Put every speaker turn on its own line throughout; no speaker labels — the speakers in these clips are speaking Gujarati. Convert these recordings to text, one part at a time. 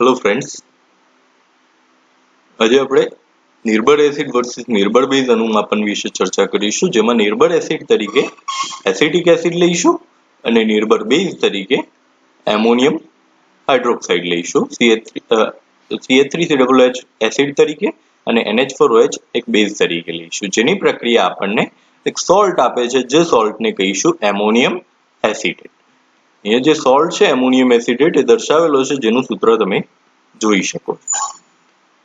હેલો ફ્રેન્ડ્સ, આજે આપણે નિર્બળ એસિડ વર્સિસ નિર્બળ બેઝ અનુમાપન વિશે ચર્ચા કરીશું, જેમાં નિર્બળ એસિડ તરીકે એસિટિક એસિડ લઈશું અને નિર્બળ બેઝ તરીકે એમોનિયમ હાઇડ્રોક્સાઇડ લઈશું, CH3COOH એસિડ તરીકે અને NH4OH એક બેઝ તરીકે લઈશું, જેની પ્રક્રિયા આપણને એક સોલ્ટ આપે છે, જે સોલ્ટને કહીશું એમોનિયમ એસિટેટ. અહીંયા જે સોલ્ટ છે એમોનિયમ એસિટેટ એ દર્શાવેલો છે, જેનું સૂત્ર તમે જોઈ શકો છો.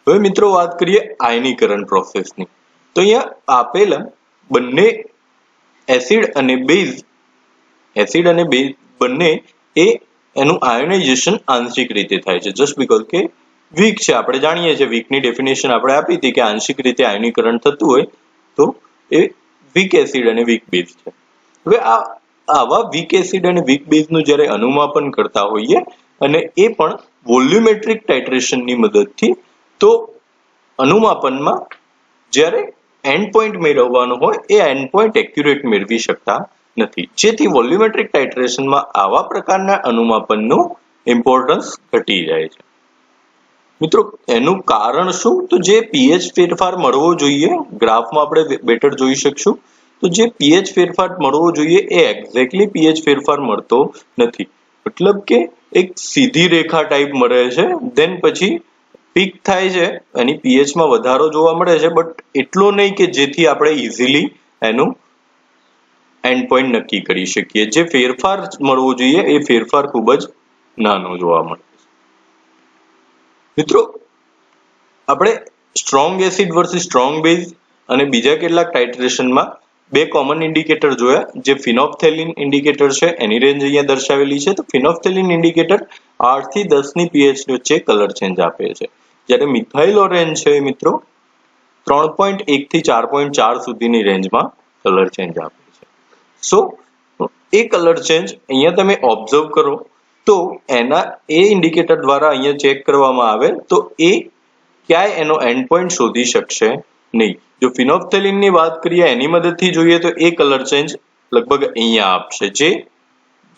હવે મિત્રો વાત કરીએ આયનીકરણ પ્રોસેસની. તો અહીંયા આપેલા બંને એસિડ અને બેઝ બંને એ એનું આયોનાઇઝેશન આંશિક રીતે થાય છે, જસ્ટ બીકોઝ કે વીક છે. આપણે જાણીએ છીએ, વીકની ડેફિનેશન આપણે આપી હતી કે આંશિક રીતે આયનીકરણ થતું હોય તો એ વીક એસિડ અને વીક બેઝ છે. હવે આવા વીક એસિડ અને વીક બેઝનું જ્યારે અનુમાપન કરતા હોઈએ અને એ પણ વોલ્યુમેટ્રિક ટાઇટ્રેશનની મદદથી, તો અનુમાપનમાં જ્યારે એન્ડ પોઈન્ટ મેળવવાનો હોય એ એન્ડ પોઈન્ટ એક્યુરેટ મેળવી શકતા નથી, જેથી વોલ્યુમેટ્રિક ટાઇટ્રેશનમાં આવા પ્રકારના અનુમાપનનું ઇમ્પોર્ટન્સ ઘટી જાય છે. મિત્રો, એનું કારણ શું? તો જે પીએચ ફેરફાર મળવો જોઈએ, ગ્રાફમાં આપણે બેટર જોઈ શકશું, તો જે પીએચ ફેરફાર મળવો જોઈએ એ એક્ઝેક્ટલી પીએચ ફેરફાર મળતો નથી. મતલબ કે એક સીધી રેખા ટાઈપ મળે છે, દેન પછી પીક થાય છે, એની પીએચમાં વધારો જોવા મળે છે, બટ એટલો નહીં કે જેથી આપણે ઇઝીલી એનું એન્ડ પોઈન્ટ નક્કી કરી શકીએ. જે ફેરફાર મળવો જોઈએ એ ફેરફાર ખૂબ જ નાનો જોવા મળે છે. મિત્રો, આપણે strong acid versus strong base અને બીજા કેટલાક ટાઇટ્રેશનમાં બે કોમન ઇન્ડિકેટર જોયા, જે ફિનોપ્થેલિન ઇન્ડિકેટર છે, એની રેન્જ અહીંયા દર્શાવેલી છે. તો ફિનોપ્થેલિન ઇન્ડિકેટર 8 થી 10 ની પીએચ વચ્ચે કલર ચેન્જ આપે છે, જ્યારે મિથાઇલ ઓરેન્જ છે મિત્રો 3.1 થી 4.4 સુધીની રેન્જમાં કલર ચેન્જ આપે છે. સો એ કલર ચેન્જ અહીંયા તમે ઓબ્ઝર્વ કરો તો એ ઇન્ડિકેટર દ્વારા અહીંયા ચેક કરવામાં આવે તો એ ક્યાંય એનો એન્ડ પોઈન્ટ શોધી શકશે નહીં. જો ફિનોપ્થેલિનની વાત કરીએ એની મદદથી જોઈએ તો એ કલર ચેન્જ લગભગ અહીંયા આપશે,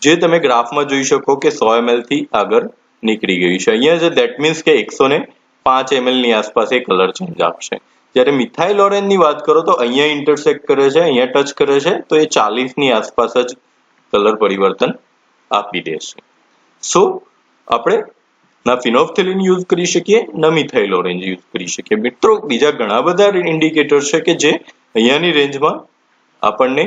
જે તમે ગ્રાફમાં જોઈ શકો કે 100 ml થી આગળ નીકળી ગયું છે. અહીંયા જે દેટ મીન્સ કે 105 ml ની આસપાસ એ કલર ચેન્જ આપશે. જ્યારે મિથાઇલ ઓરેન્જની વાત કરો તો અહીંયા ઇન્ટરસેક્ટ કરે છે, અહીંયા ટચ કરે છે, તો એ 40 ની આસપાસ જ કલર પરિવર્તન આપી દેશે. સો આપણે ના ફિનોપ્થેલિન યુઝ કરી શકીએ, ના મિથાઇલ ઓરેન્જ યુઝ કરી શકીએ. મિત્રો, બીજા ઘણા બધા ઇન્ડિકેટર છે કે જે અહીંયાની રેન્જમાં આપણને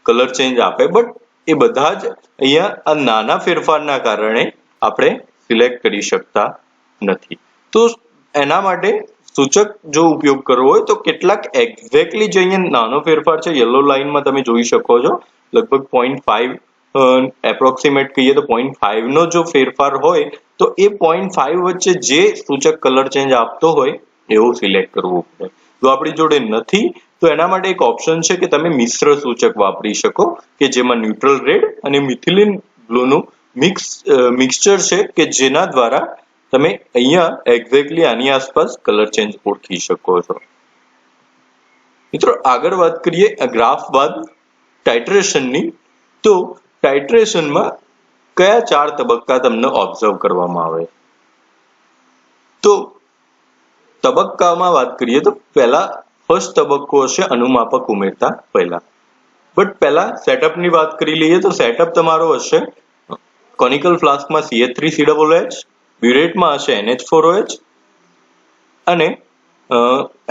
કલર ચેન્જ આપે, બટ એ બધા જ અહીંયા આ નાના ફેરફારના કારણે આપણે સિલેક્ટ કરી શકતા નથી. તો એના માટે સૂચક જો ઉપયોગ કરવો હોય તો કેટલાક એક્ઝેક્ટલી જે અહીંયા નાનો ફેરફાર છે, યલો લાઇનમાં તમે જોઈ શકો છો, લગભગ 0.5 એપ્રોક્સિમેટ કહીએ તો 0.5 નો જો ફેરફાર હોય તો એ 0.5 વચ્ચે જે સૂચક કલર ચેન્જ આપતો હોય એવું સિલેક્ટ કરવું પડે. જો આપણી જોડે નથી તો એના માટે એક ઓપ્શન છે કે તમે મિશ્ર સૂચક વાપરી શકો, કે જેમાં ન્યુટ્રલ રેડ અને મિથિલિન બ્લુનું મિક્સચર છે, કે જેના દ્વારા તમે અહીંયા એક્ઝેક્ટલી આની આસપાસ કલર ચેન્જ ઓળખી શકો છો. મિત્રો, આગળ વાત કરીએ ગ્રાફ બાદ ટાઇટ્રેશનની. તો ટાઇટ્રેશનમાં કયા 4 તબક્કા તમને ઓબ્ઝર્વ કરવામાં આવે? તો તબક્કામાં વાત કરીએ તો પહેલા ફર્સ્ટ તબક્કો હશે અનુમાપક ઉમેરતા પહેલા. બટ પહેલા સેટઅપની વાત કરી લઈએ તો સેટઅપ તમારો હશે કોનિકલ ફ્લાસ્કમાં CH3COOH, બ્યુરેટમાં હશે NH4OH અને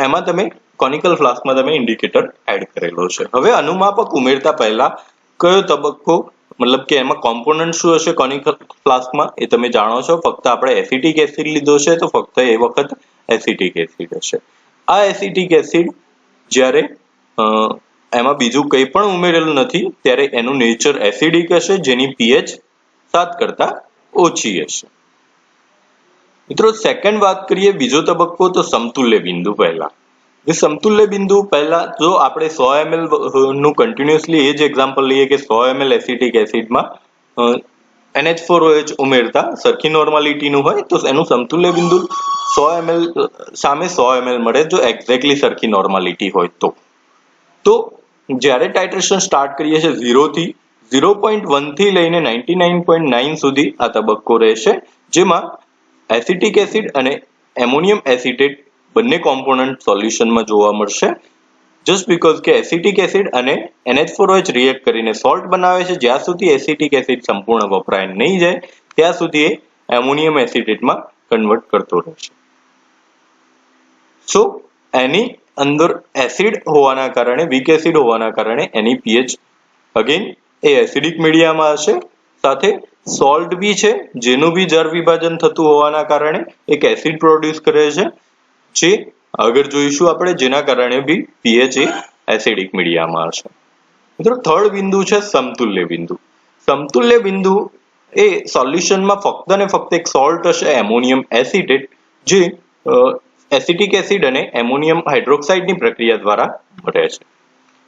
એમાં તમે કોનિકલ ફ્લાસ્કમાં તમે ઇન્ડિકેટર એડ કરેલો છે. હવે અનુમાપક ઉમેરતા પહેલા કયો તબક્કો, મતલબ કે એમાં કોમ્પોનન્ટ શું હશે કોનિકલ ફ્લાસ્કમાં એ તમે જાણો છો. ફક્ત આપણે એસિટિક એસિડ લીધો છે તો ફક્ત એ વખત એસિટિક એસિડ હશે. આ એસિટિક એસિડ જ્યારે એમાં બીજું કંઈ પણ ઉમેરેલું નથી ત્યારે એનું નેચર એસિડિક હશે, જેની પીએચ 7 કરતા ઓછી હશે. મિત્રો, સેકન્ડ વાત કરીએ બીજો તબક્કો, તો સમતુલ્ય બિંદુ પહેલા. સમતુલ્ય બિંદુ પહેલા જો આપણે 100 ml નું કન્ટિન્યુઅસલી એ જ એક્ઝામ્પલ લઈએ કે 100 ml એસિટિક એસિડમાં NH4OH ઉમેરતા સરખી નોર્માલિટીનું હોય તો એનું સમતુલ્ય બિંદુ 100 ml સામે 100 ml મળે, જો એક્ઝેક્ટલી સરખી નોર્માલિટી હોય તો. જ્યારે ટાઇટ્રેશન સ્ટાર્ટ કરીએ છીએ 0.1 થી લઈને 99.9 સુધી આ તબક્કો રહેશે, જેમાં એસિટિક એસિડ અને એમોનિયમ એસિટેટ બંને કોમ્પોનન્ટ સોલ્યુશનમાં જોવા મળશે. જસ્ટ બીકોઝ કે એસિટિક એસિડ અને NH4OH રિએક્ટ કરીને સોલ્ટ બનાવે છે. જ્યાં સુધી એસિટિક એસિડ સંપૂર્ણ વપરાય નહીં જાય ત્યાં સુધી એ એમોનિયમ એસિટેટમાં કન્વર્ટ કરતો રહેશે. સો એની અંદર એસિડ હોવાના કારણે, વીક એસિડ હોવાના કારણે એની pH અગેન એ એસિડિક મીડિયામાં હશે. સાથે સોલ્ટ બી છે જેનું બી જળ વિભાજન થતું હોવાના કારણે એક એસિડ પ્રોડ્યુસ કરે છે, જે આગળ જોઈશું આપણે, જેના કારણે બી pH એ એસિડિક મીડિયામાં હશે. મિત્રો થર્ડ બિંદુ છે સમતુલ્ય બિંદુ. સમતુલ્ય બિંદુ એ સોલ્યુશનમાં ફક્ત ને ફક્ત એક સોલ્ટ હશે, એમોનિયમ એસિટેટ, જે એસિટિક એસિડ અને એમોનિયમ હાઇડ્રોક્સાઇડની પ્રક્રિયા દ્વારા મળે છે.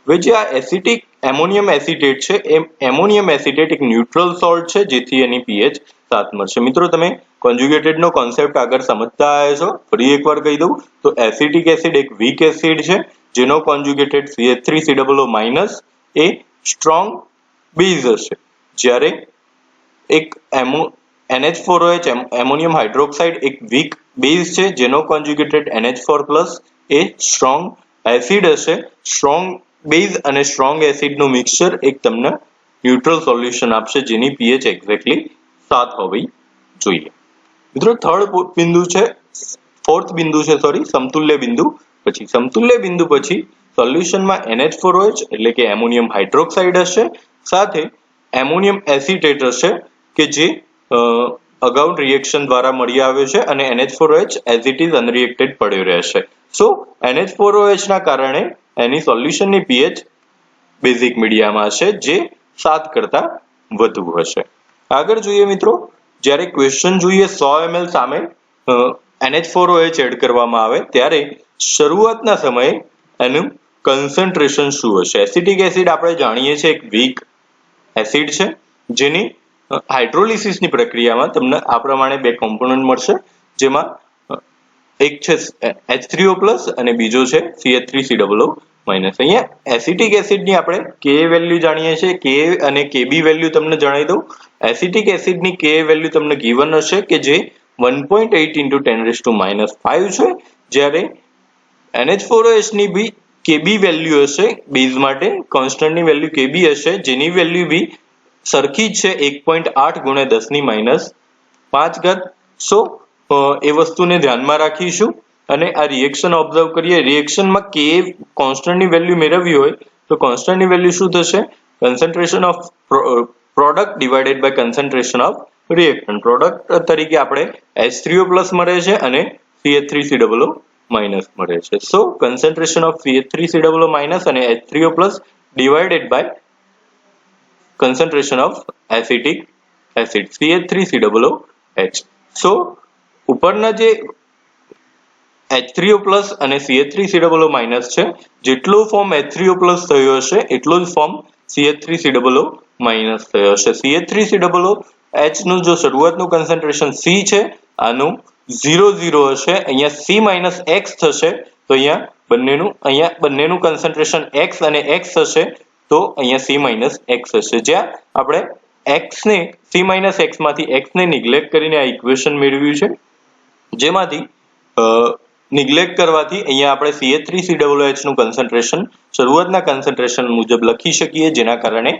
હવે જે આ એસિટિક એમોનિયમ એસિટેટ છે એ એમોનિયમ એસિટેટ એક ન્યુટ્રલ સોલ્ટ છે, જેથી એની pH 7 મળશે. મિત્રો તમે કોન્જ્યુગેટેડ નો કોન્સેપ્ટ આગળ સમજતા આવ્યા છો. ફરી એકવાર કહી દઉં તો એસિટિક એસિડ એક વીક એસિડ છે જેનો કોન્જ્યુગેટેડ CH3COO- એ સ્ટ્રોંગ બેઝ હશે, જ્યારે એક NH4OH એમોનિયમ હાઇડ્રોક્સાઇડ એક વીક બેઝ છે જેનો કોન્જ્યુગેટેડ NH4+ એ સ્ટ્રોંગ એસિડ હશે. સ્ટ્રોંગ બેઝ અને સ્ટ્રોંગ એસિડનું મિક્સચર એક તમને ન્યુટ્રલ સોલ્યુશન આપશે જેની pH એક્ઝેક્ટલી 7 હોવી જોઈએ. મિત્રો ફોર્થ બિંદુ છે સમતુલ્ય બિંદુ. પછી સમતુલ્ય બિંદુ પછી સોલ્યુશનમાં NH4OH એટલે કે એમોનિયમ હાઇડ્રોક્સાઇડ હશે, સાથે એમોનિયમ એસિટેટ હશે કે જે અગાઉ રિએક્શન દ્વારા મળી આવ્યો છે, અને NH4OH એઝ ઇટ ઇઝ અનરિએક્ટેડ પડ્યો રહેશે. સો NH4OH ના કારણે એની સોલ્યુશનની pH બેઝિક મીડિયામાં હશે, જે 7 કરતા વધુ હશે. આગળ જોઈએ મિત્રો, જ્યારે ક્વેશ્ચન જોઈએ 100 ml સામે NH4OH એડ કરવામાં આવે ત્યારે શરૂઆતના સમયે એનું કન્સન્ટ્રેશન શું હશે? એસિટિક એસિડ આપણે જાણીએ છીએ એક વીક એસિડ છે, જેની હાઇડ્રોલિસિસની પ્રક્રિયામાં તમને આ પ્રમાણે બે કોમ્પોનન્ટ મળશે, જેમાં એક છે H3O+ અને બીજો છે CH3COO-. અહીંયા એસિટિક એસિડની આપણે Ka વેલ્યુ જાણીએ છીએ. Ka અને Kb વેલ્યુ તમને જણાવી દઉં. એસિટિક એસિડની Ka વેલ્યુ તમને ગિવન હશે કે જે 1.8 × 10⁻⁵ છે, જ્યારે NH4OH ની બી Kb વેલ્યુ હશે બેઝ માટે, કોન્સ્ટન્ટની વેલ્યુ Kb હશે, જેની વેલ્યુ બી સરખી જ છે 1.8 × 10⁵. સો એ વસ્તુને ધ્યાનમાં રાખીશું અને આ રિએક્શન ઓબ્ઝર્વ કરીએ. રિએક્શનમાં Ka કોન્સ્ટન્ટની વેલ્યુ મેળવવી હોય તો કોન્સ્ટન્ટની વેલ્યુ શું થશે? Concentration of product divided by concentration of reactant. Product તરીકે આપણે H3O+ મળે છે અને CH3COO- મળે છે. સો કન્સન્ટ્રેશન ઓફ CH3COO- અને H3O+ divided by concentration of acetic acid CH3COOH. So ઉપરના જે H3O+ અને CH3COO- છે, જેટલો ફોર્મ H3O+ થયો હશે એટલો જ ફોર્મ CH3COO- થયો હશે. CH3COOH નું જો શરૂઆતનું કન્સન્ટ્રેશન C છે, આનું 0 હશે. અહીંયા C - X થશે તો અહીંયા બંનેનું કન્સન્ટ્રેશન X અને X હશે, તો અહીંયા C - X હશે. જ્યાં આપણે C - X માંથી X ને નિગ્લેક્ટ કરીને આ ઇક્વેશન મેળવ્યું છે, જેમાંથી નિગ્લેક્ટ કરવાથી અહીંયા આપણે CH3COOH નું કન્સન્ટ્રેશન શરૂઆતના કન્સન્ટ્રેશન મુજબ લખી શકીએ, જેના કારણે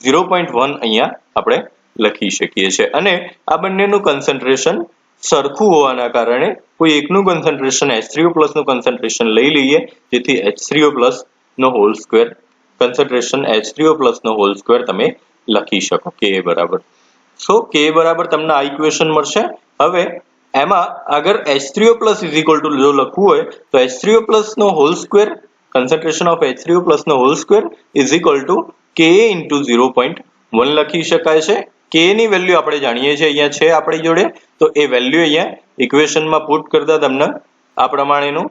0.1 અહીંયા આપણે લખી શકીએ છીએ. અને આ બંનેનું કન્સન્ટ્રેશન સરખું હોવાના કારણે કોઈ એકનું કન્સન્ટ્રેશન H3O+ નું કન્સન્ટ્રેશન લઈ લઈએ, જેથી H3O+ નો હોલ સ્ક્વેર કન્સન્ટ્રેશન H3O+ નો હોલ સ્ક્વેર તમે લખી શકો Ka બરાબર. સો Ka બરાબર તમને આ ઇક્વેશન મળશે. હવે એમાં અગર H3O+ જો લખવું હોય તો H3O+ નો whole square, concentration of H3O+ નો હોલ સ્ક્વેર Ka × 0.1 લખી શકાય છે. K ની વેલ્યુ આપણે જાણીએ છીએ, અહીંયા છે આપણી જોડે, તો એ વેલ્યુ અહીંયા ઇક્વેશનમાં પુટ કરતા તમને આ પ્રમાણેનું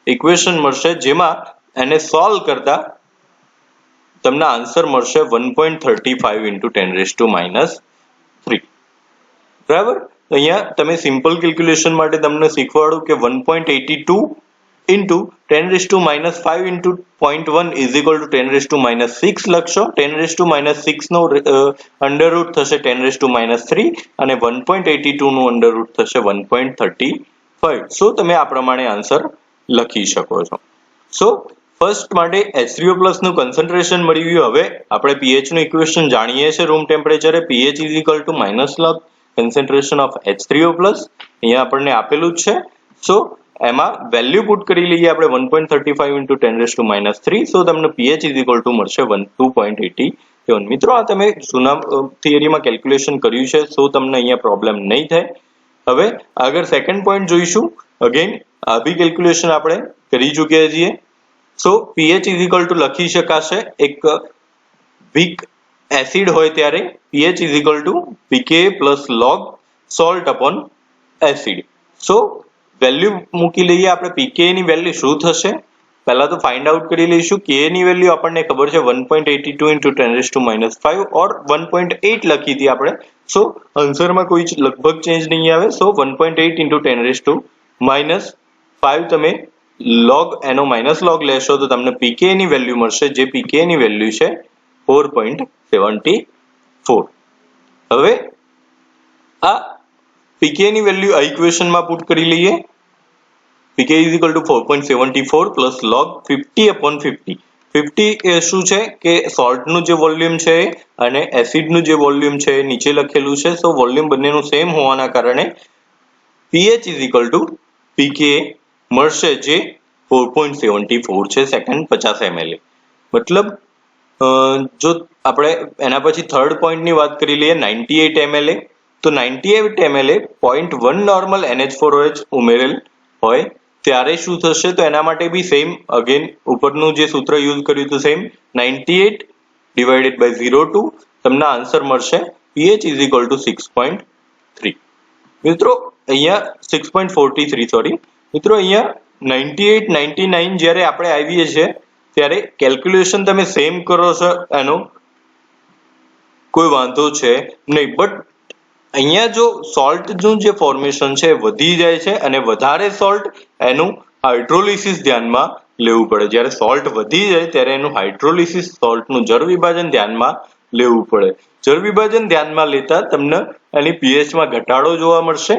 ઇક્વેશન મળશે, જેમાં એને સોલ્વ કરતા તમને આન્સર મળશે 1.35 × 10⁻³ બરાબર. અહીંયા તમે સિમ્પલ કેલ્ક્યુલેશન માટે તમને શીખવાડું કે 1.82 × 10⁻5 into 0.1 is equal to 10⁻6 લખશો. 10⁻6 નો અંડર રૂટ થશે 10⁻3 અને 1.82 નું અંડર રૂટ થશે 1.35. સો તમે આ પ્રમાણે આન્સર લખી શકો છો. સો ફર્સ્ટ માટે H3O+ નું કન્સન્ટ્રેશન મળી ગયું. હવે આપણે pH નું ઇક્વેશન જાણીએ છીએ room ટેમ્પરેચરે. pH is equal to -log concentration of H3O+. અહીંયા આપણને આપેલું જ છે. સો એમાં વેલ્યુ પુટ કરી લઈએ આપણે 1.35 into 10⁻3. સો તમને pH is equal to મળશે 2.87. મિત્રો આ તમે જૂના થિયરીમાં કેલ્ક્યુલેશન કર્યું છે, સો તમને અહીંયા પ્રોબ્લેમ નહીં થાય. હવે આગળ સેકન્ડ પોઈન્ટ જોઈશું. અગેન આ બી કેલ્ક્યુલેશન આપણે કરી ચૂક્યા છીએ. સો pH is equal to લખી શકાશે એક વીક એસિડ હોય ત્યારે pH is equal to pKa plus log salt upon acid. So value મૂકી લઈએ આપણે. pKa ની વેલ્યુ શું થશે પહેલા તો ફાઇન્ડ આઉટ કરી લઈશું. Ka ની વેલ્યુ આપણને ખબર છે 1.82 into 10⁻5 or 1.8 લખી હતી આપણે. સો આન્સરમાં કોઈ લગભગ ચેન્જ નહીં આવે. સો 1.8 into 10⁻5 તમે log એનો માઇનસ log લેશો તો તમને pK ની વેલ્યુ મળશે, જે pK ની વેલ્યુ છે 4.74. હવે આ pK ની વેલ્યુ આ ઇક્વેશનમાં પુટ કરી લઈએ. pK is equal to 4.74 plus log 50 upon 50. 50 એ શું છે કે સોલ્ટનું જે વોલ્યુમ છે અને એસિડનું જે વોલ્યુમ છે એ નીચે લખેલું છે. સો વોલ્યુમ બંનેનું સેમ હોવાના કારણે pH is equal to pKa મળશે, જે 4.74 છે સેકન્ડ 50 ml. મતલબ જો આપણે એના પછી થર્ડ પોઈન્ટની વાત કરી લઈએ 98 ml. તો 98 ml 0.1 નોર્મલ NH4OH ઉમેરેલ હોય ત્યારે શું થશે, તો એના માટે બી સેમ અગેન ઉપરનું જે સૂત્ર યુઝ કર્યું હતું સેમ 98 divided by 0.2 તમને આન્સર મળશે pH is equal to 6.3. મિત્રો અહીંયા 6.43 સોરી મિત્રો અહીંયા 98 99 જ્યારે આપણે આવીએ છીએ ત્યારે કેલ્ક્યુલેશન તમે સેમ કરો છો એનો કોઈ વાંધો છે નહીં. બટ અહીંયા જો સોલ્ટનું જે ફોર્મેશન છે વધી જાય છે અને વધારે સોલ્ટ એનું હાઇડ્રોલિસિસ ધ્યાનમાં લેવું પડે. જ્યારે સોલ્ટ વધી જાય ત્યારે એનું હાઇડ્રોલિસિસ સોલ્ટનું જળ વિભાજન ધ્યાનમાં લેવું પડે. જળ વિભાજન ધ્યાનમાં લેતા તમને એની pHમાં ઘટાડો જોવા મળશે.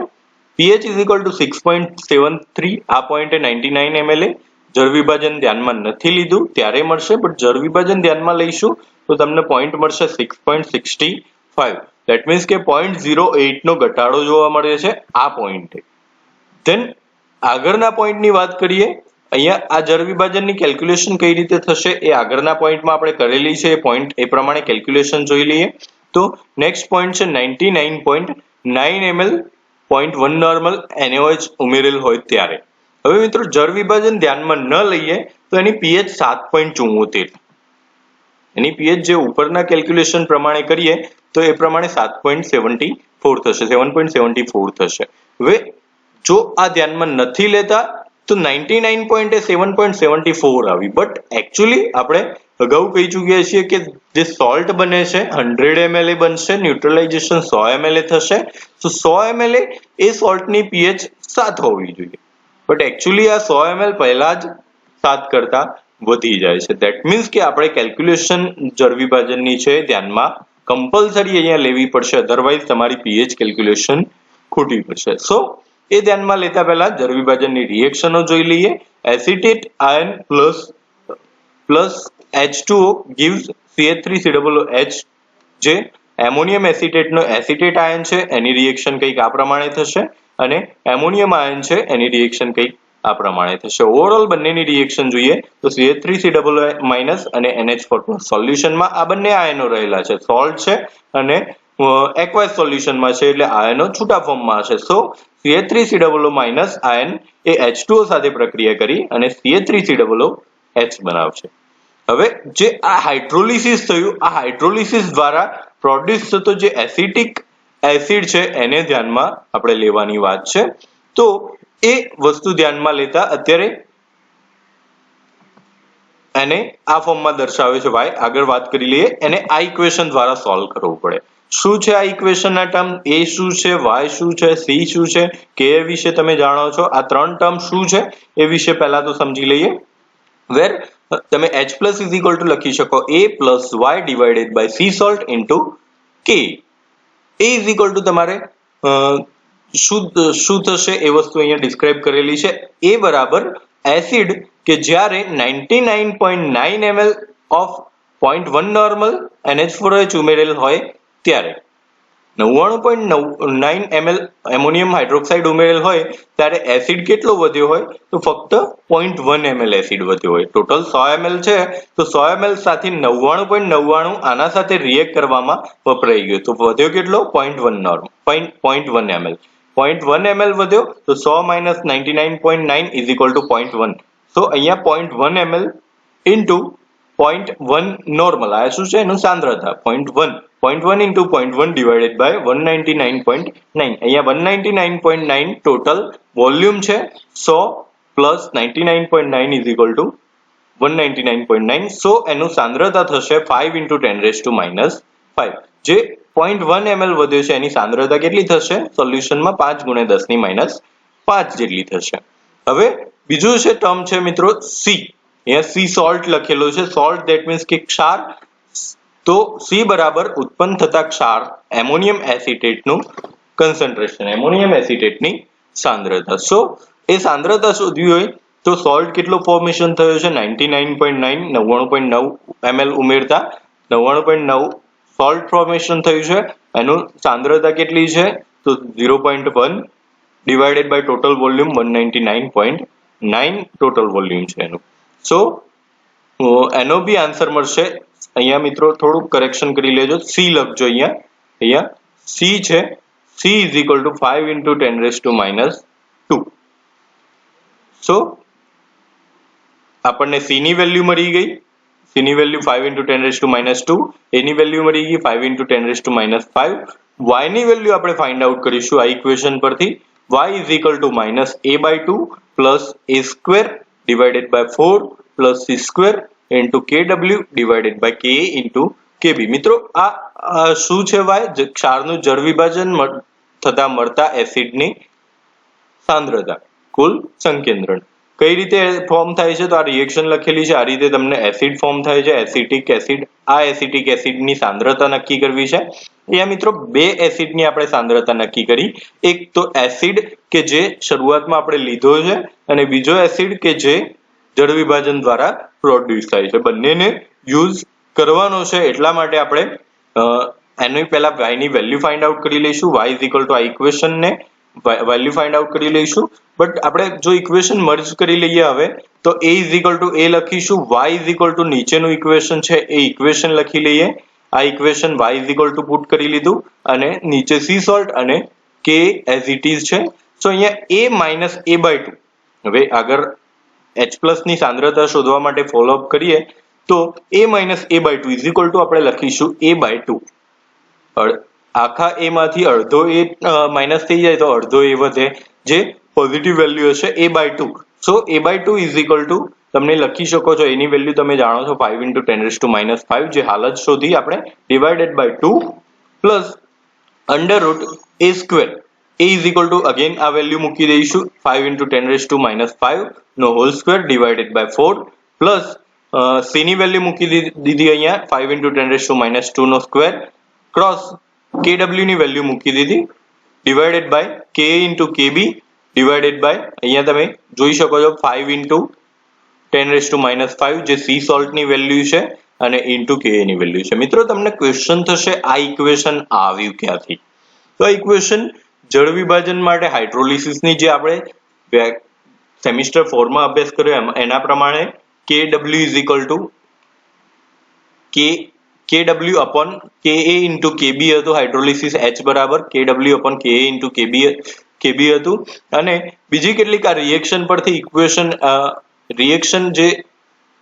pH is equal to 6.73. આ પોઈન્ટે 99 ml જળ વિભાજન ધ્યાનમાં નથી લીધું ત્યારે મળશે, બટ જળ વિભાજન ધ્યાનમાં લઈશું તો તમને પોઈન્ટ મળશે 6.65. That means કે 0.08 નો ઘટાડો જોવા મળે છે આ પોઈન્ટે. ધેન આગળના પોઈન્ટની વાત કરીએ. અહીંયા આ જળ વિભાજનની કેલ્ક્યુલેશન કઈ રીતે થશે એ આગળના પોઈન્ટમાં આપણે કરેલી છે. એ પોઈન્ટ એ પ્રમાણે કેલ્ક્યુલેશન જોઈ લઈએ. તો નેક્સ્ટ પોઈન્ટ છે 99.9 ml 0.1 નોર્મલ NaOH ઉમેરેલ હોય ત્યારે. હવે મિત્રો જળ વિભાજન ધ્યાનમાં ન લઈએ તો એની pH 7.74. એની pH જે ઉપરના કેલ્ક્યુલેશન પ્રમાણે કરીએ તો એ પ્રમાણે 7.74 થશે, 7.74 થશે. હવે જો આ ધ્યાનમાં નથી લેતા તો 99 એ 7.74 આવી. બટ એકચ્યુઅલી આપણે અગાઉ કહી ચૂક્યા છીએ કે જે સોલ્ટ બને છે 100 ml બનશે, ન્યુટ્રલાઇઝેશન 100 ml થશે. તો 100 ml એ સોલ્ટની pH 7 હોવી જોઈએ, બટ એકચ્યુઅલી આ 100 ml પહેલા જ 7 કરતા વધી જાય છે. ધેટ મીન્સ કે આપણે કેલ્ક્યુલેશન જળ વિભાજનની છે ધ્યાનમાં કમ્પલસરી અહીંયા લેવી પડશે, અધરવાઇઝ તમારી pH કેલ્ક્યુલેશન ખોટી પડશે. સો એ ધ્યાનમાં લેતા પહેલા જળ વિભાજનની રિએક્શનો જોઈ લઈએ. Acetate ion plus H2O gives CH3COOH, જે એમોનિયમ એસિટેટનો એસિટેટ આયન છે એની રિએક્શન કંઈક આ પ્રમાણે થશે અને એમોનિયમ આયન છે એની રિએક્શન કંઈક આ પ્રમાણે થશે. ઓવરઓલ બંનેની રિએક્શન જોઈએ તો CH3COOH- અને NH4+ સોલ્યુશનમાં આ બંને આયનો રહેલા છે. સોલ્ટ છે અને એક્વાયસ સોલ્યુશનમાં છે એટલે આયનો છૂટા ફોર્મમાં હશે. સો CH3COO- આયન એ H2O સાથે પ્રક્રિયા કરી અને CH3COOH બનાવશે. હવે જે આ હાઇડ્રોલિસિસ થયું, આ હાઇડ્રોલિસિસ દ્વારા પ્રોડ્યુસ થતો જે એસિટિક એસિડ છે એને ધ્યાનમાં આપણે લેવાની વાત છે. તો એ વસ્તુ ધ્યાનમાં લેતા અત્યારે એને આ ફોર્મમાં દર્શાવે છે y. આગળ વાત કરી લઈએ, એને આ ઇક્વેશન દ્વારા સોલ્વ કરવું પડે. શું છે આ ઇક્વેશનના ટર્મ? એ શું છે, વાય શું છે, સી શું છે, કે વિશે તમે જાણો છો. આ ત્રણ ટર્મ શું છે એ વિશે પહેલા તો સમજી લઈએ. વેર તમે H plus is equal to લખી શકો A plus Y divided by C salt into K. A is equal two તમારે શું થશે એ વસ્તુ અહીંયા ડિસ્ક્રાઇબ કરેલી છે. એ બરાબર એસિડ કે જ્યારે 99.9 ml ઓફ 0.1 નોર્મલ NH4OH ઉમેરેલ હોય ત્યારે 99.9 ml એમોનિયમ હાઇડ્રોક્સાઇડ ઉમેરેલ હોય ત્યારે એસિડ કેટલો વધ્યો હોય? તો ફક્ત 0.1 ml એસિડ વધ્યો હોય. ટોટલ 100 ml છે તો 100 ml સાથે 99.99 આના સાથે રિએક્ટ કરવામાં વપરાઈ ગયો તો વધ્યો કેટલો? 0.1 ml. 0.1 ml વધ્યો તો 100 - 99.9 ઇઝ ઇક્વલ ટુ 0.1. તો અહીંયા 0.1 ml ઇન્ટુ 0.1 નોર્મલ આ શું છે? એનું સાંદ્રતા 0.1 ઇન્ટુ 0.1 ડિવાઇડેડ બાય 199.9. અહીંયા 199.9 ટોટલ વોલ્યુમ છે. 100 પ્લસ 99.9 ઇઝ ઇક્વલ ટુ 199.9. સો એનું સાંદ્રતા થશે 5 ઇન્ટુ 10⁻⁵. જે 0.1 ml વધ્યો છે એની સાંદ્રતા કેટલી થશે? સોલ્યુશનમાં 5 × 10⁻5 જેટલી થશે. હવે બીજું છે ટર્મ છે મિત્રો સી. અહીંયા સી સોલ્ટ લખેલો છે. સોલ્ટ ધેટ મીન્સ કે ક્ષાર. તો સી બરાબર ઉત્પન્ન થતા ક્ષાર એમોનિયમ એસિટેટનું કન્સન્ટ્રેશન, એમોનિયમ એસિટેટની સાંદ્રતા. સો એ સાંદ્રતા શોધવી હોય તો સોલ્ટ કેટલો ફોર્મેશન થયો છે? 99.9 99.9 ml ઉમેરતા 99.9 સોલ્ટ ફોર્મેશન થયું છે. એનું સાંદ્રતા કેટલી છે? તો 0.1 divided by total volume 199.9 total volume છે એનું. સો એનો બી આન્સર મળશે. અહીંયા મિત્રો થોડુંક કરેક્શન કરી લેજો. સી લખજો. અહીંયા સી છે. She is equal two 5 into 10⁻². સો આપણને સી ની વેલ્યુ મળી ગઈ. સી ની વેલ્યુ 5 ઇન્ટુ 10⁻². એની વેલ્યુ મળી ગઈ 5 ઇન્ટુ 10⁻5. વાય ની વેલ્યુ આપણે ફાઇન્ડ આઉટ કરીશું આ ઇક્વેશન પરથી. Y is equal to -a/2 plus a² divided by 4 plus c² into kw divided by ka into kb. મિત્રો આ શું છે? વાય ક્ષારનું જળ વિભાજન થતા મળતા એસિડની સાંદ્રતા, કુલ સંકેન્દ્રણ. કઈ રીતે ફોર્મ થાય છે? તો આ રિએક્શન લખેલી છે. આ રીતે તમને એસિડ ફોર્મ થાય છે, એસિટિક એસિડ. આ એસિટિક એસિડની સાંદ્રતા નક્કી કરવી છે. અહીંયા મિત્રો બે એસિડની આપણે સાંદ્રતા નક્કી કરી. એક તો એસિડ કે જે શરૂઆતમાં આપણે લીધો છે અને બીજો એસિડ કે જે જળ વિભાજન દ્વારા પ્રોડ્યુસ થાય છે. બંનેને યુઝ કરવાનો છે એટલા માટે આપણે એની પહેલા y ની વેલ્યુ ફાઇન્ડ આઉટ કરી લઈશું. y ઇઝ ઇક્વલ ટુ આ ઇક્વેશન ને વેલ્યુ ફાઇન્ડ આઉટ કરી લઈશું. બટ આપણે જો ઇક્વેશન મર્જ કરી લઈએ હવે તો a is equal two a લખીશું. y ઇઝ ઇક્વલ ટુ નીચેનું ઇક્વેશન છે એ ઇક્વેશન લખી લઈએ. આ equation y is equal two put કરી લીધું અને નીચે સી સોલ્ટ અને k એઝ ઇટ ઇઝ છે. સો અહીંયા a - a/2. હવે આગળ H પ્લસ ની સાંદ્રતા શોધવા માટે ફોલો અપ કરીએ તો a - a/2 is equal two આપણે લખીશું a/2. આખા a માંથી અડધો a માઇનસ થઈ જાય તો અડધો a વધે જે પોઝિટિવ વેલ્યુ હશે a/2. So a/2 is equal two તમને લખી શકો છો. એની વેલ્યુ તમે જાણો છો 5 ઇન્ટુ 10⁻5 જે હાલ જ શોધી આપણે divided by 2 plus √a². a is equal to again આ વેલ્યુ મૂકી દઈશું 5 ઇન્ટુ 10⁻5 નો whole square divided by 4 plus c ની વેલ્યુ મૂકી દીધી અહીંયા 5 ઇન્ટુ 10⁻2 નો સ્ક્વેર ક્રોસ kw ની વેલ્યુ મૂકી દીધી divided by ka into kb divided by અહીંયા તમે જોઈ શકો છો 5 ઇન્ટુ 10⁻5 જે સી સોલ્ટ ની વેલ્યુ છે અને ઇન્ટુ ka ની વેલ્યુ છે. મિત્રો તમને ક્વેશ્ચન થશે આ ઇક્વેશન આવ્યું ક્યાંથી? તો આ ઇક્વેશન જળ વિભાજન માટે હાઇડ્રોલિસિસની જે આપણે સેમિસ્ટર 4 માં અભ્યાસ કર્યો એના પ્રમાણે kw is equal two kw upon ka into kb હતું. હાઇડ્રોલિસિસ h બરાબર kw upon ka into kb હતું. અને બીજી કેટલીક આ રિએક્શન પરથી ઇક્વેશન રિએક્શન જે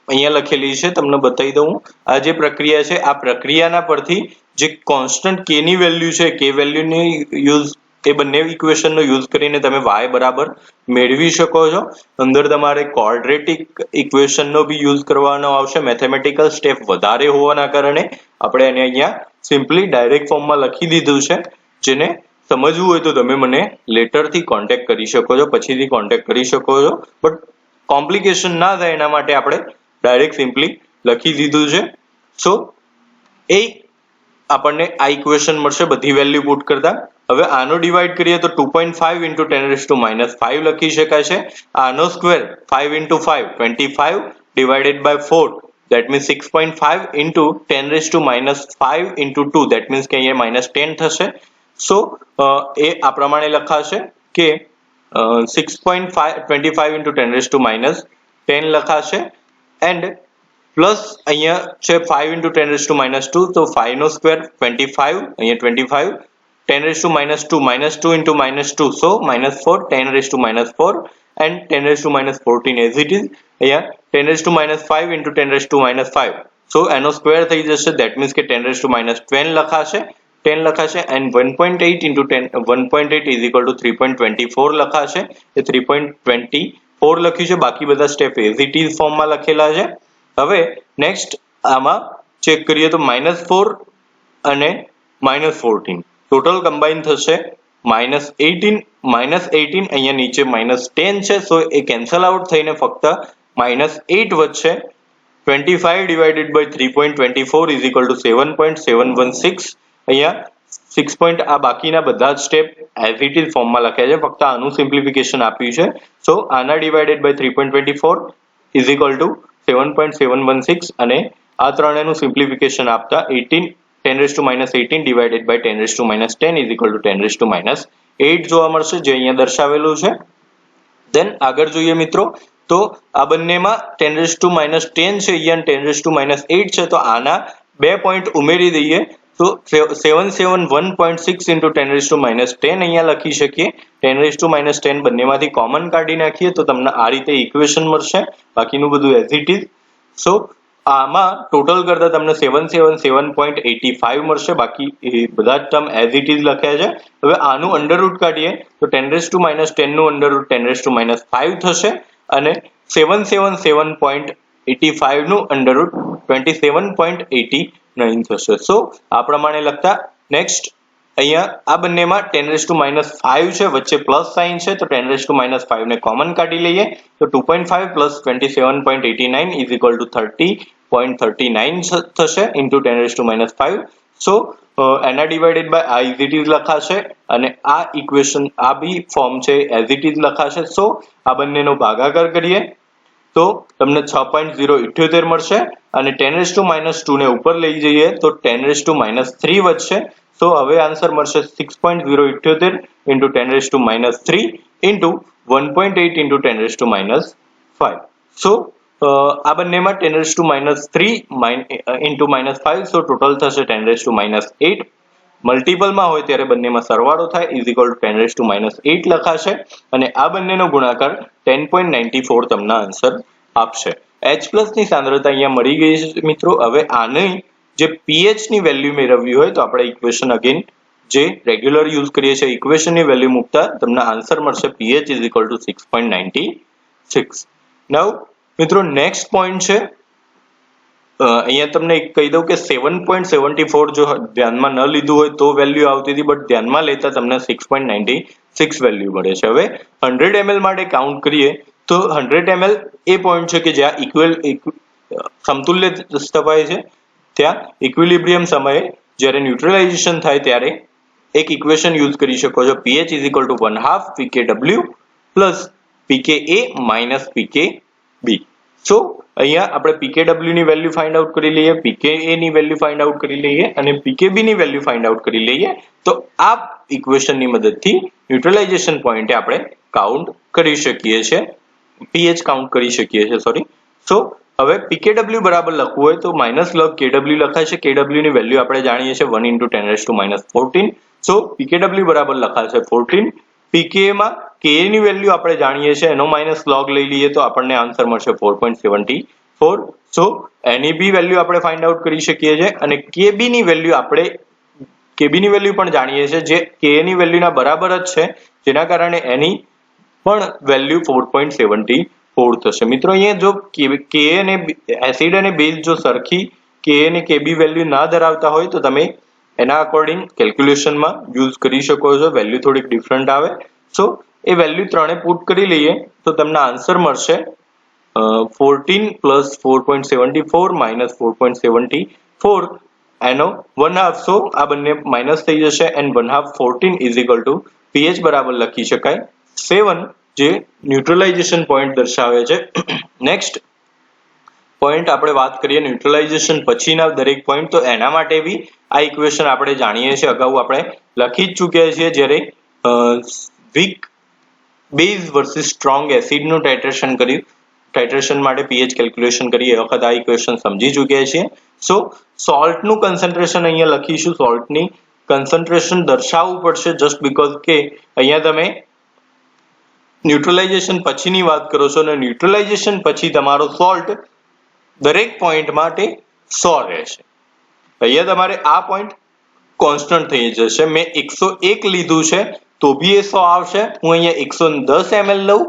અહીંયા લખેલી છે તમને બતાવી દઉં. આ જે પ્રક્રિયા છે આ પ્રક્રિયાના પરથી જે કોન્સ્ટન્ટ k ની વેલ્યુ છે k વેલ્યુની યુઝ એ બંને ઇક્વેશનનો યુઝ કરીને તમે y બરાબર મેળવી શકો છો. અંદર તમારે ક્વોડ્રેટિક ઇક્વેશનનો બી યુઝ કરવાનો આવશે. મેથેમેટિકલ સ્ટેપ વધારે હોવાના કારણે આપણે એને અહીંયા સિમ્પલી ડાયરેક્ટ ફોર્મમાં લખી દીધું છે. જેને સમજવું હોય તો તમે મને લેટરથી કોન્ટેક્ટ કરી શકો છો, પછીથી કોન્ટેક્ટ કરી શકો છો. બટ કોમ્પ્લિકેશન ના થાય એના માટે આપણે ડાયરેક્ટ સિમ્પલી લખી દીધું છે. સો એ આપણને આ ઇક્વેશન મળશે બધી વેલ્યુ પુટ કરતા. હવે આનો ડિવાઈડ કરીએ તો 2.5 into 10⁻⁵ લખી શકાય છે. આનો square 5 into 5 25 divided by 4 that means 6.5 into 10⁻⁵ into 2 that means કે અહીંયા -10 થશે. સો એ આ પ્રમાણે લખાશે કે 6.25 into 10⁻10 લખાશે એન્ડ પ્લસ અહીંયા છે 5 into 10⁻², તો 5 નો સ્ક્વેર 25, અહીંયા 25 10⁻² -2 into -2 so -4 10⁻⁴ and 10⁻14 as it is. અહીંયા 10⁻5 into 10⁻5 so એનો સ્ક્વેર થઈ જશે that means કે 10⁻10 લખાશે 10 લખાશે and 1.8 into 1.8 is equal to 3.24 લખાશે. એ 3.24 લખ્યું છે. બાકી બધા સ્ટેપ as it is ફોર્મમાં લખેલા છે. હવે નેક્સ્ટ આમાં ચેક કરીએ તો -4 અને -14 ટોટલ કમ્બાઈન થશે -18 અહીંયા નીચે -10 છે સો એ કેન્સલ આઉટ થઈને ફક્ત -8 વધશે. 25 divided by 3.24 is equal to 7.716. અહીંયા 6 આ બાકીના બધા જ સ્ટેપ as it is ફોર્મમાં લખ્યા છે, ફક્ત આનું સિમ્પ્લિફિકેશન આપ્યું છે. સો આના divided by 3.24 is equal to 7.716 અને આ ત્રણેયનું સિમ્પ્લિફિકેશન આપતા 10⁻18 divided by 10⁻10 is equal to 10⁻8 જોવા મળશે, જે અહીંયા દર્શાવેલું છે. દેન આગળ જોઈએ મિત્રો તો આ બંનેમાં 10⁻10 છે અહીંયા 10⁻8 છે, તો આના 2 પોઈન્ટ ઉમેરી દઈએ તો 771.6 into 10⁻10 અહીંયા લખી શકીએ. 10⁻10 બંનેમાંથી કોમન કાઢી નાખીએ તો તમને આ રીતે ઇક્વેશન મળશે. બાકીનું બધું as it is. સો આમાં ટોટલ કરતા તમને 777.85 મળશે. બાકી બધા જ ટર્મ as it is લખ્યા છે. હવે આનું અંડરરૂટ કાઢીએ તો 10⁻10 નું અંડરરૂટ 10⁻5 થશે અને 777.85 નું અંડરરૂટ 27.89 થશે. સો આ પ્રમાણે લખતા નેક્સ્ટ અહીંયા આ બંનેમાં 10⁻5 છે, વચ્ચે પ્લસ સાઇન છે તો 10⁻5 ને કોમન કાઢી લઈએ તો 2.5 plus 27.89 is equal to 30.39 થશે into 10⁻5. સો એના ડિવાઇડેડ બાય આ as it is લખાશે અને આ ઇક્વેશન આ બી ફોર્મ છે as it is લખાશે. સો આ બંનેનો ભાગાકાર કરીએ તો તમને 6.078 મળશે અને 10⁻2 ને ઉપર લઈ જઈએ તો 10⁻3 વધશે. સો હવે આન્સર મળશે 6.078 into 10⁻3 into 1.8 into 10⁻5. સો આ બંનેમાં 10⁻3 into -5 સો ટોટલ થશે 10⁻8. મલ્ટિપલમાં હોય ત્યારે બંનેમાં સરવાળો થાય is equal to 10⁻8 લખાશે અને આ બંનેનો ગુણાકાર 10.94 તમને આન્સર આપશે. H+ ની સાંદ્રતા અહીંયા મળી ગઈ છે મિત્રો. હવે આની જે pH ની વેલ્યુ મેળવવી હોય તો આપણે ઇક્વેશન અગેન જે રેગ્યુલર યુઝ કરીએ છીએ ઇક્વેશનની વેલ્યુ મૂકતા તમને આન્સર મળશે pH is equal to 6.96. નાઉ મિત્રો નેક્સ્ટ પોઈન્ટ છે અહીંયા તમને કહી દઉં કે 7.74 જો ધ્યાનમાં ન લીધું હોય તો વેલ્યુ આવતી હતી, બટ ધ્યાનમાં લેતા તમને 6.96 વેલ્યુ મળે છે. હવે 100 ml માટે કાઉન્ટ કરીએ તો 100 ml એ પોઈન્ટ છે કે જ્યાં સમતુલ્ય સ્થપાય છે, ત્યાં ઇક્વિલિબ્રિયમ સમયે જ્યારે ન્યુટ્રલાઇઝેશન થાય ત્યારે એક ઇક્વેશન યુઝ કરી શકો છો pH is equal to 1/2 pKw plus pKa minus pKb. સો અહીંયા આપણે pKw ની વેલ્યુ ફાઇન્ડ આઉટ કરી લઈએ, pKa ની વેલ્યુ ફાઇન્ડ આઉટ કરી લઈએ અને pKb ની વેલ્યુ ફાઇન્ડ આઉટ કરી લઈએ તો આ ઇક્વેશનની મદદથી ન્યુટ્રલાઇઝેશન પોઈન્ટે આપણે કાઉન્ટ કરી શકીએ છીએ, pH કાઉન્ટ કરી શકીએ છીએ સોરી. સો હવે pKw બરાબર લખવું હોય તો -log Kw લખાશે. Kw ની વેલ્યુ આપણે જાણીએ છીએ 1 into 10⁻14. સો pKw બરાબર લખાશે 14. pKa માં Ka ની વેલ્યુ આપણે જાણીએ છીએ એનો -log લઈ લઈએ તો આપણને આન્સર મળશે 4.74. સો એની બી વેલ્યુ આપણે ફાઇન્ડ આઉટ કરી શકીએ છીએ અને Kb ની વેલ્યુ આપણે કેબી ની વેલ્યુ પણ જાણીએ છીએ જે કે ની વેલ્યુના બરાબર જ છે, જેના કારણે એની પણ વેલ્યુ 4.74 થશે. મિત્રો અહીંયા જો કે અને એસિડ અને બેઝ જો સરખી કે અને કેબી વેલ્યુ ના ધરાવતા હોય તો તમે એના અકોર્ડિંગ કેલ્ક્યુલેશનમાં યુઝ કરી શકો છો. વેલ્યુ થોડીક ડિફરન્ટ આવે. સો એ વેલ્યુ ત્રણે પુટ કરી લઈએ તો તમને આન્સર મળશે 14 પ્લસ 4.74 માઇનસ 4.74 એનો 1/2. સો આ બંને માઇનસ થઈ જશે and 1/2 14 is equal two pH બરાબર લખી શકાય 7, જે ન્યુટ્રલાઇઝેશન પોઈન્ટ દર્શાવે છે. નેક્સ્ટ પોઈન્ટ આપણે વાત કરીએ ન્યુટ્રલાઇઝેશન પછીના દરેક પોઈન્ટ, તો એના માટે બી આ ઇક્વેશન આપણે જાણીએ છીએ, અગાઉ આપણે લખી જ ચૂક્યા છીએ જ્યારે વીક બેઝ વર્સિસ સ્ટ્રોંગ એસિડનું ટાઇટ્રેશન કર્યું, ટાઇટ્રેશન માટે પીએચ કેલ્ક્યુલેશન કરી એ વખત આ ઇક્વેશન સમજી ચૂક્યા છીએ. સો સોલ્ટનું કન્સન્ટ્રેશન અહીંયા લખીશું, સોલ્ટની કન્સન્ટ્રેશન દર્શાવવું પડશે જસ્ટ બીકોઝ કે અહીંયા તમે ન્યુટ્રલાઇઝેશન પછીની વાત કરો છો અને ન્યુટ્રલાઇઝેશન પછી તમારો સોલ્ટ દરેક પોઈન્ટ માટે 100 રહેશે. અહીંયા તમારે આ પોઈન્ટ કોન્સ્ટન્ટ થઈ જશે. મેં 101 લીધું છે તો બી એ 100 આવશે. હું અહીંયા 110 ml લઉં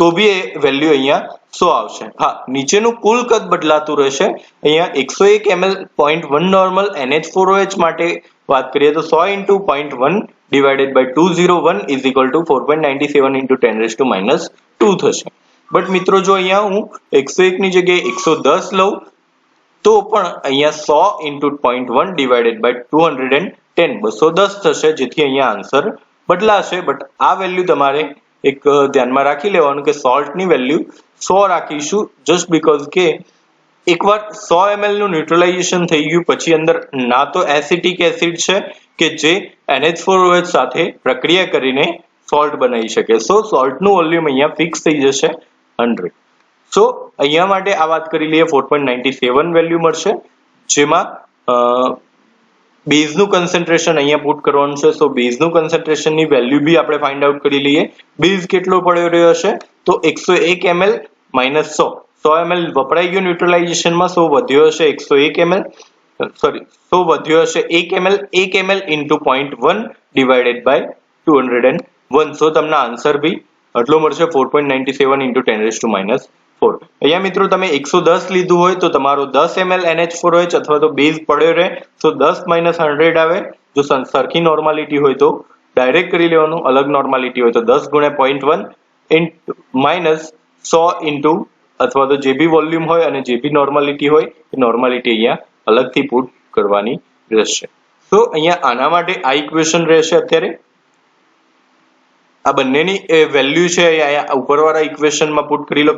તો બી એ વેલ્યુ અહીંયા 100 આવશે. હા, નીચેનું કુલ કદ બદલાતું રહેશે. અહીંયા 101 ml 0.1 નોર્મલ NH4OH માટે વાત કરીએ તો 100 into 0.1 divided by 201 is equal to 4.97 into 10⁻⁻² થશે. બટ મિત્રો જો અહીંયા હું 101 ની જગ્યાએ 110 લઉં તો પણ અહીંયા 100 into 0.1 divided by 210 210 થશે, જેથી અહીંયા આન્સર બદલાશે. બટ આ વેલ્યુ તમારે એક ધ્યાનમાં રાખી લેવાનું કે સોલ્ટની વેલ્યુ 100 રાખીશું જસ્ટ બીકોઝ કે એકવાર 100 ml નું ન્યુટ્રલાઇઝેશન થઈ ગયું પછી અંદર ના તો એસિટિક એસિડ છે કે જે NH4OH સાથે પ્રક્રિયા કરીને સોલ્ટ બનાવી શકે. સો સોલ્ટનું વોલ્યુમ અહીંયા ફિક્સ થઈ જશે 100. સો અહીંયા માટે આ વાત કરી લઈએ 4.97 વેલ્યુ મળશે, જેમાં બેઝનું કન્સન્ટ્રેશન અહીંયા પુટ કરવાનું છે. સો બેઝનું કન્સન્ટ્રેશનની વેલ્યુ બી આપણે ફાઇન્ડ આઉટ કરી લઈએ. બેઝ કેટલો પડ્યો રહ્યો હશે તો 101 ml માઇનસ 100 ml વપરાઈ ગયો ન્યુટ્રલાઇઝેશનમાં, સો વધ્યો હશે 101 ml સો વધ્યો હશે 1 ml into 0.1 divided by 201. સો તમને આન્સર બી આટલો મળશે 4.97 into 10⁻⁴. અહીંયા મિત્રો તમે 110 લીધું હોય તો તમારો 10 ml NH4OH અથવા તો બેઝ પડ્યો રહે, તો 10 minus 100 આવે. જો સરખી નોર્માલિટી હોય તો ડાયરેક્ટ કરી લેવાનું, અલગ નોર્માલિટી હોય તો 10 ગુણ્યા 0.1 માઇનસ 100 ઇન્ટુ અથવા તો જે બી વોલ્યુમ હોય અને જે બી નોર્માલિટી હોય એ નોર્માલિટી અહીંયા અલગથી પુટ કરવાની રહેશે. તો અહીંયા આના માટે આ ઇક્વેશન રહેશે. અત્યારે આ બંનેની વેલ્યુ છે અહીંયા ઉપરવાળા ઇક્વેશનમાં પુટ કરી લો.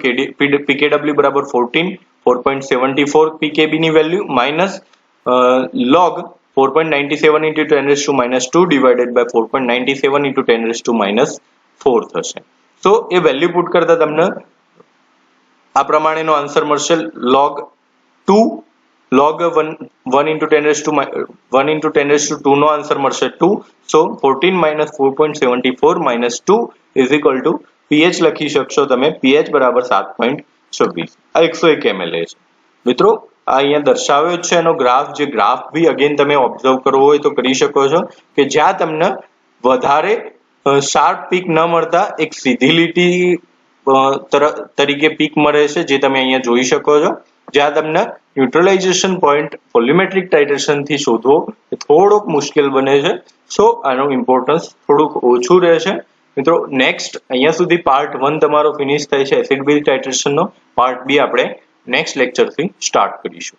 pKw બરાબર 4.74 pKb ની value minus log 4.97 into 10⁻² divided by 4.97 into 10⁻⁴ થશે. તો એ વેલ્યુ પુટ કરતા તમને આ પ્રમાણેનો આન્સર મળશે. log 1 into 10⁻² નો આન્સર મળશે 2. સો 14 minus 4.74 minus 2 is equal to pH લખી શકશો તમે. pH બરાબર 7.26. આ 101 ml છે. મિત્રો આ અહીંયા દર્શાવ્યો છે એનો ગ્રાફ, જે ગ્રાફ બી અગેન તમે ઓબ્ઝર્વ કરવો હોય તો કરી શકો છો કે જ્યાં તમને વધારે શાર્પ પીક ન મળતા એક સીધી લીટી તરીકે પીક મળે છે, જે તમે અહીંયા જોઈ શકો છો. જ્યાં તમને ન્યુટ્રલાઇઝેશન પોઈન્ટ વોલ્યુમેટ્રિક ટાઇટ્રેશન થી શોધવો એ થોડોક મુશ્કેલ બને છે. સો આનું ઇમ્પોર્ટન્સ થોડુંક ઓછું રહેશે. મિત્રો નેક્સ્ટ અહીંયા સુધી પાર્ટ 1 તમારો ફિનિશ થાય છે એસિડ બેઝ ટાઇટ્રેશનનો. પાર્ટ 2 આપણે નેક્સ્ટ લેક્ચરથી સ્ટાર્ટ કરીશું.